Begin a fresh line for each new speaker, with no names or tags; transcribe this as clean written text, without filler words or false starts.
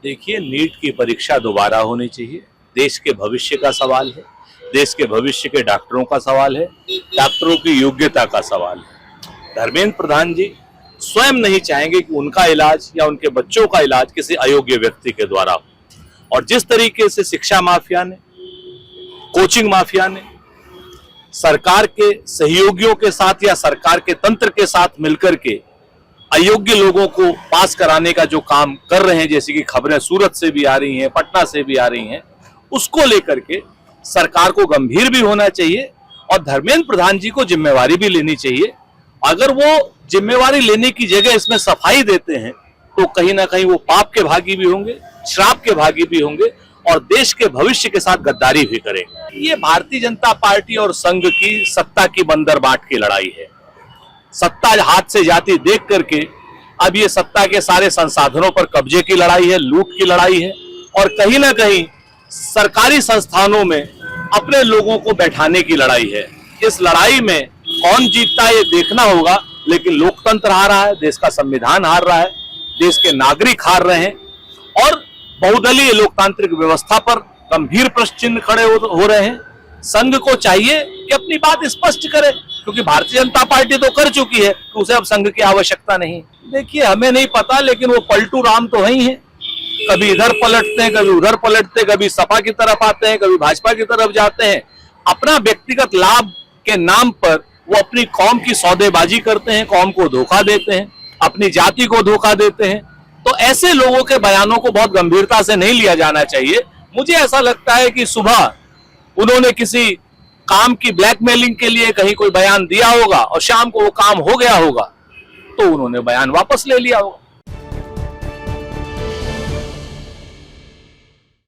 देखिए, नीट की परीक्षा दोबारा होनी चाहिए। देश के भविष्य का सवाल है, देश के भविष्य के डॉक्टरों का सवाल है, डॉक्टरों की योग्यता का सवाल है। धर्मेंद्र प्रधान जी स्वयं नहीं चाहेंगे कि उनका इलाज या उनके बच्चों का इलाज किसी अयोग्य व्यक्ति के द्वारा हो। और जिस तरीके से शिक्षा माफिया ने, कोचिंग माफिया ने सरकार के सहयोगियों के साथ या सरकार के तंत्र के साथ मिलकर के अयोग्य लोगों को पास कराने का जो काम कर रहे हैं, जैसे कि खबरें सूरत से भी आ रही हैं, पटना से भी आ रही हैं, उसको लेकर के सरकार को गंभीर भी होना चाहिए और धर्मेंद्र प्रधान जी को जिम्मेवारी भी लेनी चाहिए। अगर वो जिम्मेवारी लेने की जगह इसमें सफाई देते हैं तो कहीं ना कहीं वो पाप के भागी भी होंगे, श्राप के भागी भी होंगे और देश के भविष्य के साथ गद्दारी भी करेंगे। ये भारतीय जनता पार्टी और संघ की सत्ता की बंदर बाट की लड़ाई है। सत्ता हाथ से जाती देख करके अब ये सत्ता के सारे संसाधनों पर कब्जे की लड़ाई है, लूट की लड़ाई है और कहीं ना कहीं सरकारी संस्थानों में अपने लोगों को बैठाने की लड़ाई है। इस लड़ाई में कौन जीतता है ये देखना होगा, लेकिन लोकतंत्र हार रहा है, देश का संविधान हार रहा है, देश के नागरिक हार रहे हैं और बहुदलीय लोकतांत्रिक व्यवस्था पर गंभीर प्रश्न चिन्ह खड़े हो रहे हैं। संघ को चाहिए कि अपनी बात स्पष्ट करे, क्योंकि भारतीय जनता पार्टी तो कर चुकी है कि उसे अब संघ की आवश्यकता नहीं। देखिए, हमें नहीं पता, लेकिन वो पलटू राम तो ही है, कभी इधर पलटते हैं, कभी उधर पलटते हैं, कभी सपा की तरफ आते हैं, कभी भाजपा की तरफ जाते हैं। अपना व्यक्तिगत लाभ के नाम पर वो अपनी कौम की सौदेबाजी करते हैं, कौम को धोखा देते हैं, अपनी जाति को धोखा देते हैं। तो ऐसे लोगों के बयानों को बहुत गंभीरता से नहीं लिया जाना चाहिए। मुझे ऐसा लगता है कि सुबह उन्होंने किसी काम की ब्लैकमेलिंग के लिए कहीं कोई बयान दिया होगा और शाम को वो काम हो गया होगा तो उन्होंने बयान वापस ले लिया होगा।